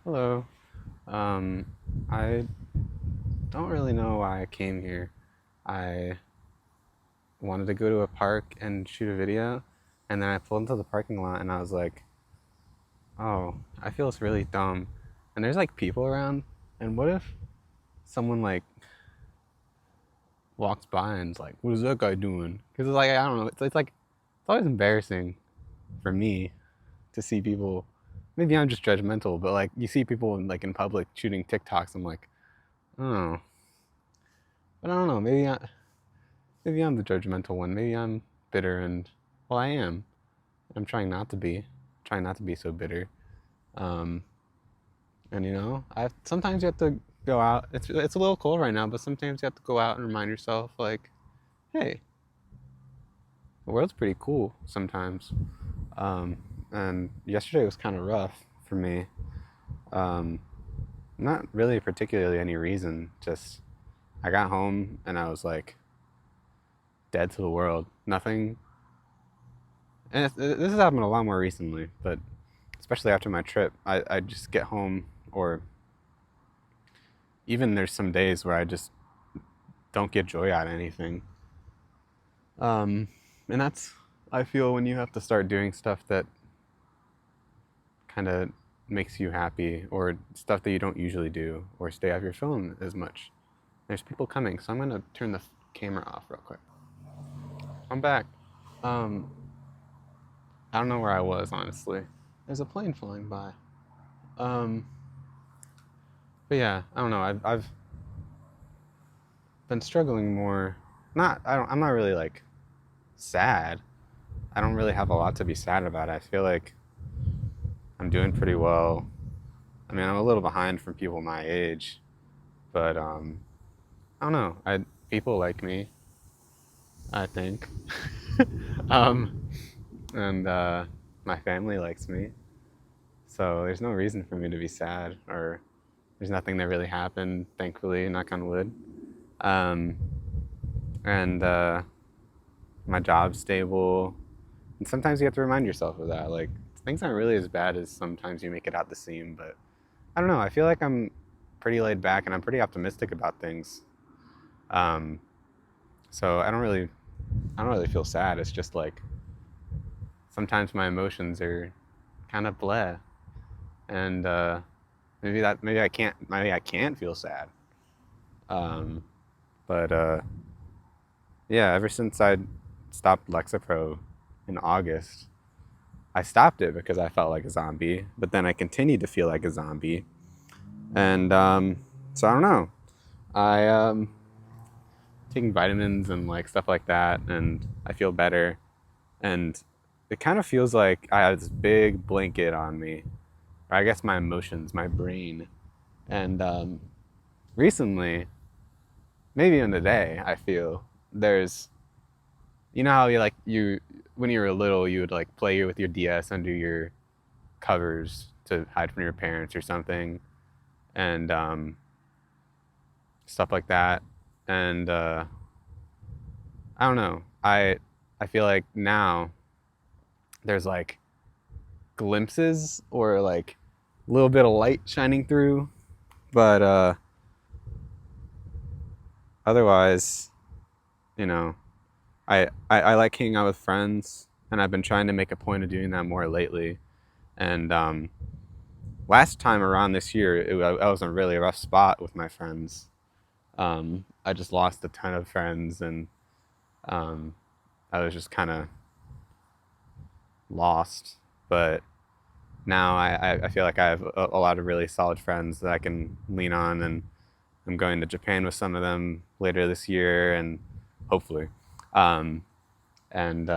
Hello. I don't really know why I came here. I wanted to go to a park and shoot a video, and then I pulled into the parking lot and I was like, oh, I feel it's really dumb. And there's like people around, and what if someone like walks by and's like, what is that guy doing? Because it's like, I don't know, it's like, it's always embarrassing for me to see people. Maybe I'm just judgmental, but like you see people in public shooting TikToks, I'm like, oh, but I don't know, maybe I'm the judgmental one. Maybe I'm bitter and well, I am. I'm trying not to be so bitter. Um, and I sometimes you have to go out. It's a little cold right now, but sometimes you have to go out and remind yourself like, hey, the world's pretty cool sometimes. Um, and yesterday was kind of rough for me. Um, Not really particularly any reason. Just I got home and I was like dead to the world. Nothing. And this has happened a lot more recently, but especially after my trip, I just get home, or even there's some days where I just don't get joy out of anything. Um, and that's, I feel, when you have to start doing stuff that kind of makes you happy, or stuff that you don't usually do, or stay off your phone as much. There's people coming, so I'm gonna turn the camera off real quick. I'm back. Um, I don't know where I was, honestly. There's a plane flying by. Um, but yeah, I don't know. I've been struggling more. I'm not really like sad. I don't really have a lot to be sad about. I feel like I'm doing pretty well. I mean, I'm a little behind from people my age, but I don't know. I People like me, I think. um, and My family likes me. So there's no reason for me to be sad, or there's nothing that really happened, thankfully, knock on wood. Um, and My job's stable. And sometimes you have to remind yourself of that. Like, things aren't really as bad as sometimes you make it out to seem. But I don't know. I feel like I'm pretty laid back and I'm pretty optimistic about things. Um, so I don't really feel sad. It's just like sometimes my emotions are kind of bleh, and maybe I can't feel sad. Um, but Yeah, ever since I stopped Lexapro in August, I stopped it because I felt like a zombie, but then I continued to feel like a zombie. And so I don't know. I taking vitamins and like stuff like that, and I feel better. And it kind of feels like I have this big blanket on me, or I guess my emotions, my brain. And Recently, maybe in the day, I feel there's, you know how you when you were little, you would like play with your DS under your covers to hide from your parents or something, and stuff like that. And I don't know. I feel like now there's like glimpses, or like a little bit of light shining through, but otherwise, you know, I like hanging out with friends, and I've been trying to make a point of doing that more lately. And Last time around this year, I was in a really rough spot with my friends. I just lost a ton of friends, and um, I was just kind of lost. But now I feel like I have a lot of really solid friends that I can lean on, and I'm going to Japan with some of them later this year, and hopefully. Um, and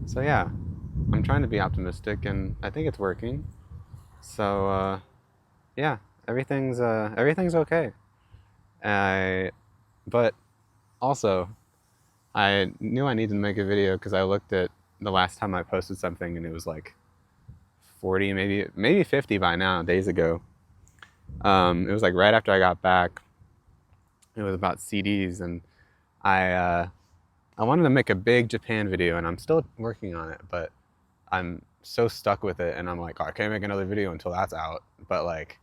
So yeah, I'm trying to be optimistic, and I think it's working. So yeah, everything's okay. I But also, I knew I needed to make a video because I looked at the last time I posted something and it was like 40, maybe 50 by now, days ago. It was like right after I got back. It was about CDs, and I uh, I wanted to make a big Japan video, and I'm still working on it, but I'm so stuck with it, and I'm like, oh, I can't make another video until that's out. But like,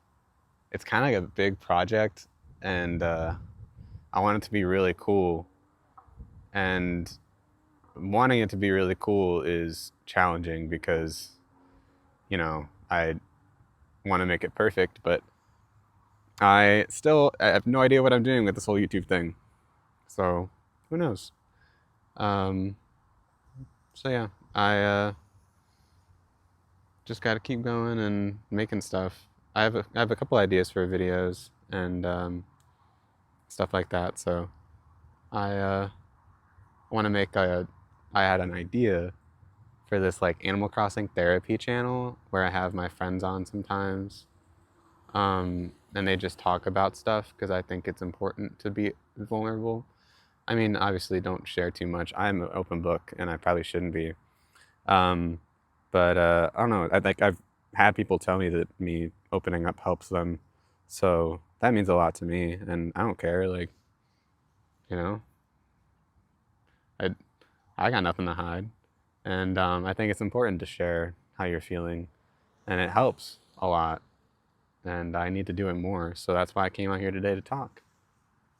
it's kind of like a big project, and I want it to be really cool. And wanting it to be really cool is challenging because, I want to make it perfect, but I have no idea what I'm doing with this whole YouTube thing. So who knows? Um, so yeah, I just got to keep going and making stuff. I have a couple ideas for videos and stuff like that. So I want to make a. I had an idea for this like Animal Crossing therapy channel where I have my friends on sometimes, and they just talk about stuff because I think it's important to be vulnerable. I mean, obviously, don't share too much. I'm an open book, and I probably shouldn't be. Um, but I don't know. I've had people tell me that me opening up helps them, so that means a lot to me, and I don't care. Like, you know, I I got nothing to hide, and I think it's important to share how you're feeling, and it helps a lot. And I need to do it more. So that's why I came out here today to talk.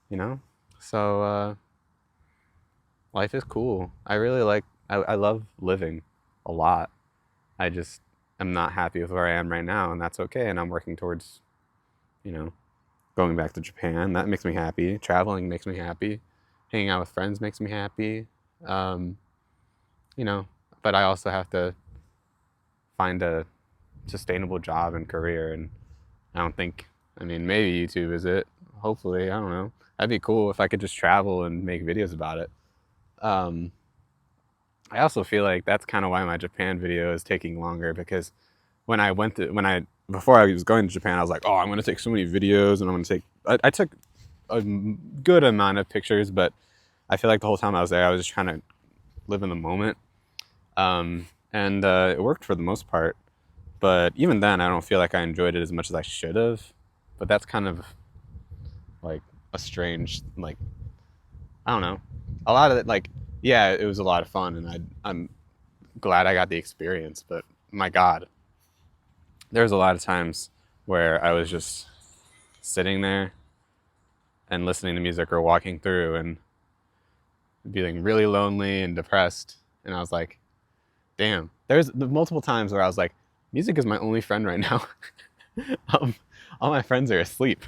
You know, so life is cool. I really like. I love living a lot. I just am not happy with where I am right now, and that's okay. And I'm working towards, you know, going back to Japan. That makes me happy. Traveling makes me happy. Hanging out with friends makes me happy. Um, you know, but I also have to find a sustainable job and career. And I don't think, I mean, maybe YouTube is it. Hopefully, I don't know. That'd be cool if I could just travel and make videos about it. Um, I also feel like that's kind of why my Japan video is taking longer because before I was going to Japan, I was like, oh, I'm going to take so many videos and I'm going to I took a good amount of pictures, but I feel like the whole time I was there, I was just trying to live in the moment. And it worked for the most part. But even then, I don't feel like I enjoyed it as much as I should have. But that's kind of like a strange, like, I don't know. A lot of it, like, yeah, it was a lot of fun, and I'm glad I got the experience. But my God, there was a lot of times where I was just sitting there and listening to music or walking through and feeling really lonely and depressed. And I was like, damn. There's the multiple times where I was like, music is my only friend right now. um, all my friends are asleep.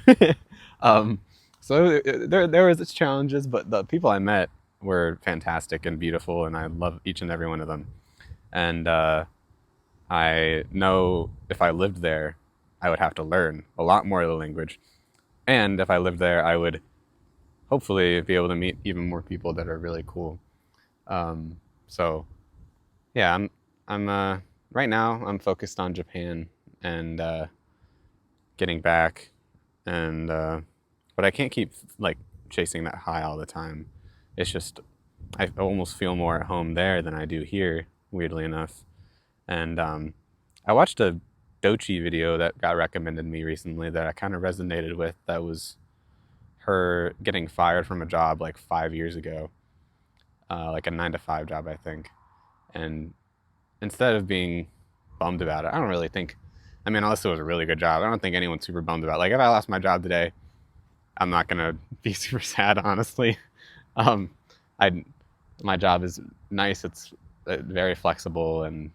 um, so there was its challenges, but the people I met were fantastic and beautiful, and I love each and every one of them. And I know if I lived there, I would have to learn a lot more of the language. And if I lived there, I would hopefully be able to meet even more people that are really cool. So yeah, I'm right now I'm focused on Japan and getting back, and but I can't keep like chasing that high all the time. It's just I almost feel more at home there than I do here, weirdly enough. And I watched a Dochi video that got recommended to me recently that I kind of resonated with. That was her getting fired from a job like 5 years ago, like a 9 to 5 job, I think. And instead of being bummed about it, I don't really think. I mean, unless it was a really good job, I don't think anyone's super bummed about it. Like, if I lost my job today, I'm not gonna be super sad, honestly. Um, I my job is nice. It's very flexible, and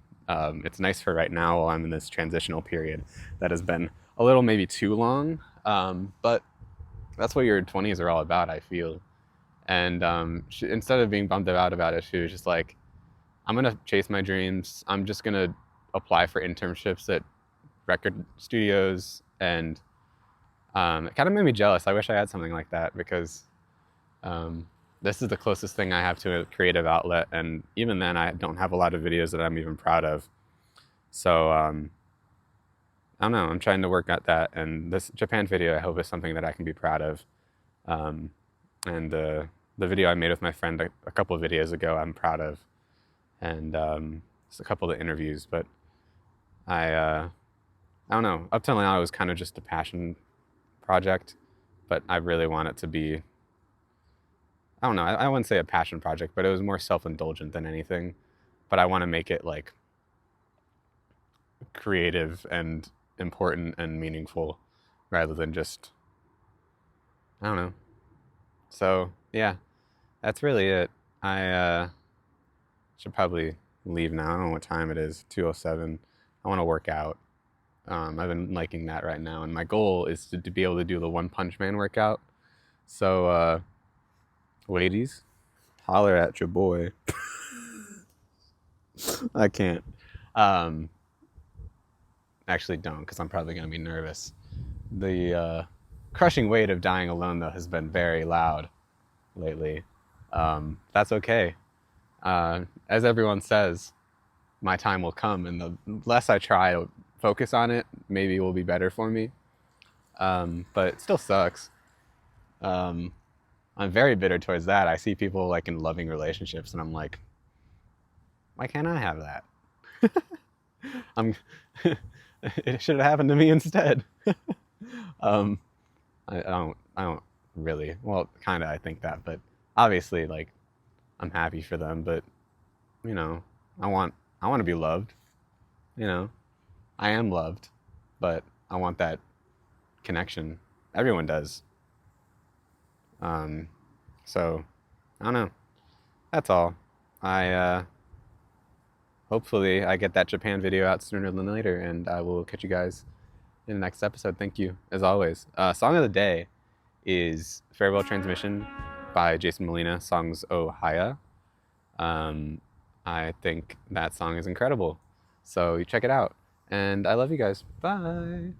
it's nice for right now while I'm in this transitional period that has been a little maybe too long. But that's what your 20s are all about, I feel. And instead of being bummed out about it, she was just like, I'm gonna chase my dreams. I'm just gonna apply for internships at record studios, and it kind of made me jealous. I wish I had something like that because um, this is the closest thing I have to a creative outlet, and even then, I don't have a lot of videos that I'm even proud of. So I don't know. I'm trying to work at that, and this Japan video, I hope, is something that I can be proud of. Um, and the video I made with my friend a couple of videos ago, I'm proud of, and just a couple of interviews. But I don't know. Up till now, it was kind of just a passion project, but I really want it to be. I don't know. I wouldn't say a passion project, but it was more self-indulgent than anything. But I want to make it like creative and important and meaningful rather than just, I don't know. So yeah, that's really it. I should probably leave now. I don't know what time it is. 2:07. I want to work out. I've been liking that right now, and my goal is to be able to do the One Punch Man workout. So, ladies, holler at your boy. I can't. Um, Actually, don't, because I'm probably gonna be nervous. The crushing weight of dying alone, though, has been very loud lately. That's okay. As everyone says, my time will come, and the less I try to focus on it, maybe it will be better for me. But it still sucks. Um, I'm very bitter towards that. I see people like in loving relationships, and I'm like, why can't I have that? I'm. It should have happened to me instead. um, I don't really. Well, kind of. I think that, but obviously, like, I'm happy for them. But you know, I want. I want to be loved. You know, I am loved, but I want that connection. Everyone does. Um, so I don't know. That's all. I hopefully I get that Japan video out sooner than later, and I will catch you guys in the next episode. Thank you, as always. Song of the day is Farewell Transmission by Jason Molina, songs Oh Haya. I think that song is incredible. So you check it out. And I love you guys. Bye.